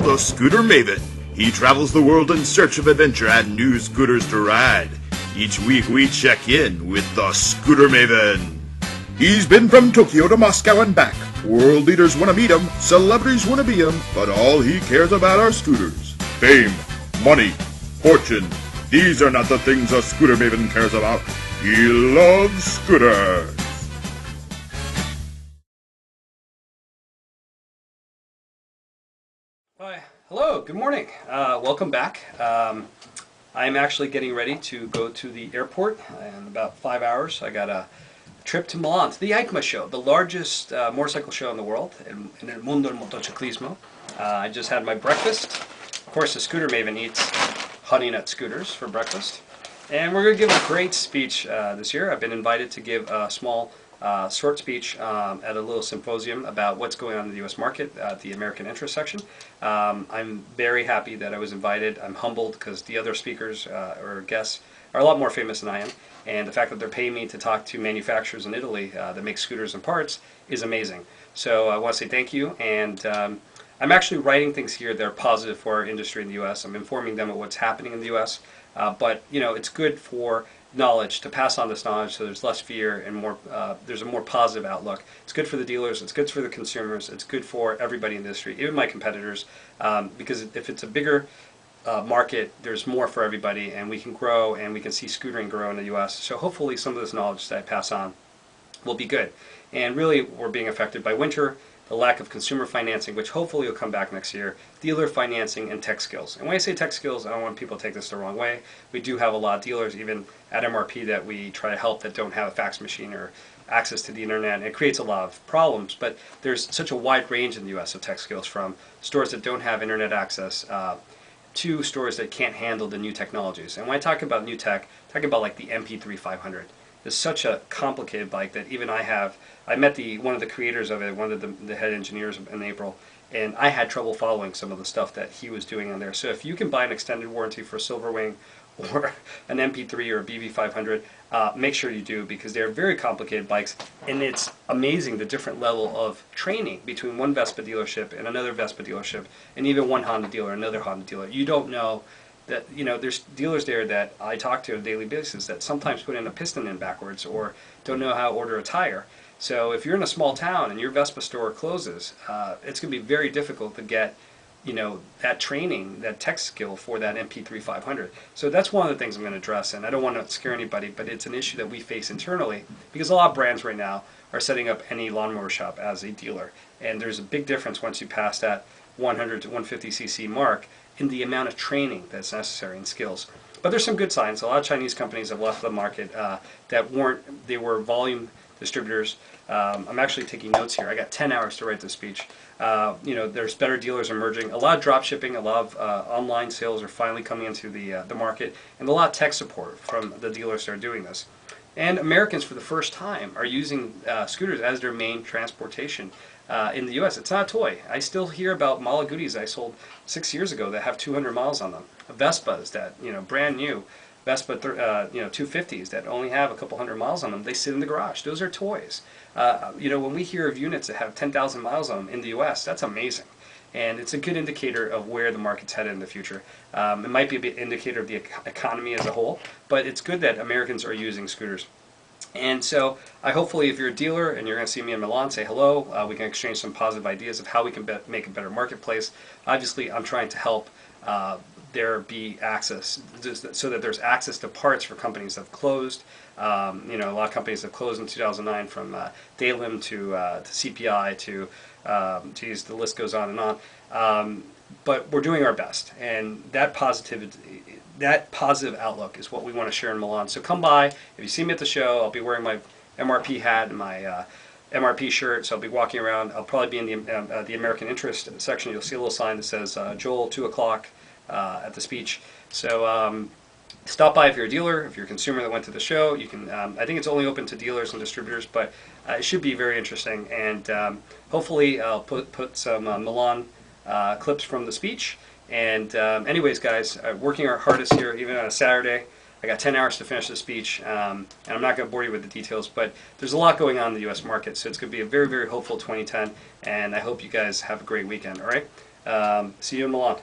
the scooter maven. He travels the world in search of adventure and new scooters to ride. Each week we check in with the scooter maven. He's been from Tokyo to Moscow and back. World leaders want to meet him, celebrities want to be him, but all he cares about are scooters. Fame, money, fortune. These are not the things a scooter maven cares about. He loves scooters. Hi. Hello, good morning. Welcome back. I'm actually getting ready to go to the airport in about 5 hours. I got a trip to Milan, to the EICMA Show, the largest motorcycle show in the world, in el mundo del motociclismo. I just had my breakfast. Of course, the scooter maven eats honey nut scooters for breakfast. And we're going to give a great speech this year. I've been invited to give a small short speech at a little symposium about what's going on in the U.S. market at the American interest section. I'm very happy that I was invited. I'm humbled because the other speakers or guests are a lot more famous than I am, and the fact that they're paying me to talk to manufacturers in Italy that make scooters and parts is amazing. So I want to say thank you, and I'm actually writing things here that are positive for our industry in the U.S. I'm informing them of what's happening in the U.S., but you know, it's good for knowledge, to pass on this knowledge so there's less fear and more there's a more positive outlook. It's good for the dealers, it's good for the consumers, it's good for everybody in the industry, even my competitors, because if it's a bigger market, there's more for everybody, and we can grow, and we can see scootering grow in the US. So hopefully some of this knowledge that I pass on will be good. And really, we're being affected by winter, the lack of consumer financing, which hopefully will come back next year, dealer financing, and tech skills. And when I say tech skills, I don't want people to take this the wrong way. We do have a lot of dealers, even at MRP, that we try to help that don't have a fax machine or access to the internet, and it creates a lot of problems. But there's such a wide range in the U.S. of tech skills, from stores that don't have internet access to stores that can't handle the new technologies. And when I talk about new tech, I'm talking about like the MP3 500. It's such a complicated bike that even I have. I met one of the creators of it, one of the head engineers in April, and I had trouble following some of the stuff that he was doing on there. So if you can buy an extended warranty for a Silverwing or an MP3 or a BV500, make sure you do, because they're very complicated bikes, and it's amazing the different level of training between one Vespa dealership and another Vespa dealership, and even one Honda dealer and another Honda dealer. You don't know that, you know, there's dealers there that I talk to on a daily basis that sometimes put in a piston in backwards or don't know how to order a tire. So if you're in a small town and your Vespa store closes, it's going to be very difficult to get, you know, that training, that tech skill for that MP3 500. So that's one of the things I'm going to address, and I don't want to scare anybody, but it's an issue that we face internally, because a lot of brands right now are setting up any lawnmower shop as a dealer, and there's a big difference once you pass that 100 to 150cc mark in the amount of training that's necessary and skills. But there's some good signs. A lot of Chinese companies have left the market that they were volume distributors. I'm actually taking notes here. I got 10 hours to write this speech. You know, there's better dealers emerging. A lot of drop shipping, a lot of online sales are finally coming into the market, and a lot of tech support from the dealers that are doing this. And Americans, for the first time, are using scooters as their main transportation in the U.S. It's not a toy. I still hear about Malagudis I sold 6 years ago that have 200 miles on them. Vespas that, you know, brand new Vespa, you know, 250s that only have a couple hundred miles on them. They sit in the garage. Those are toys. You know, when we hear of units that have 10,000 miles on them in the U.S., that's amazing. And it's a good indicator of where the market's headed in the future. It might be a bit indicator of the economy as a whole, but it's good that Americans are using scooters. And so hopefully if you're a dealer and you're going to see me in Milan, say hello. We can exchange some positive ideas of how we can make a better marketplace. Obviously, I'm trying to help there be access, so that there's access to parts for companies that have closed. You know, a lot of companies have closed in 2009, from Dalim to CPI to, geez, the list goes on and on. But we're doing our best, and that positivity, that positive outlook is what we want to share in Milan. So come by. If you see me at the show, I'll be wearing my MRP hat and my MRP shirt, so I'll be walking around. I'll probably be in the American interest section. You'll see a little sign that says Joel 2 o'clock at the speech. So stop by if you're a dealer, if you're a consumer that went to the show. You can. I think it's only open to dealers and distributors, but it should be very interesting. And hopefully I'll put some Milan clips from the speech. And anyways, guys, working our hardest here, even on a Saturday. I got 10 hours to finish the speech, and I'm not going to bore you with the details, but there's a lot going on in the U.S. market, so it's going to be a very, very hopeful 2010, and I hope you guys have a great weekend, all right? See you in Milan.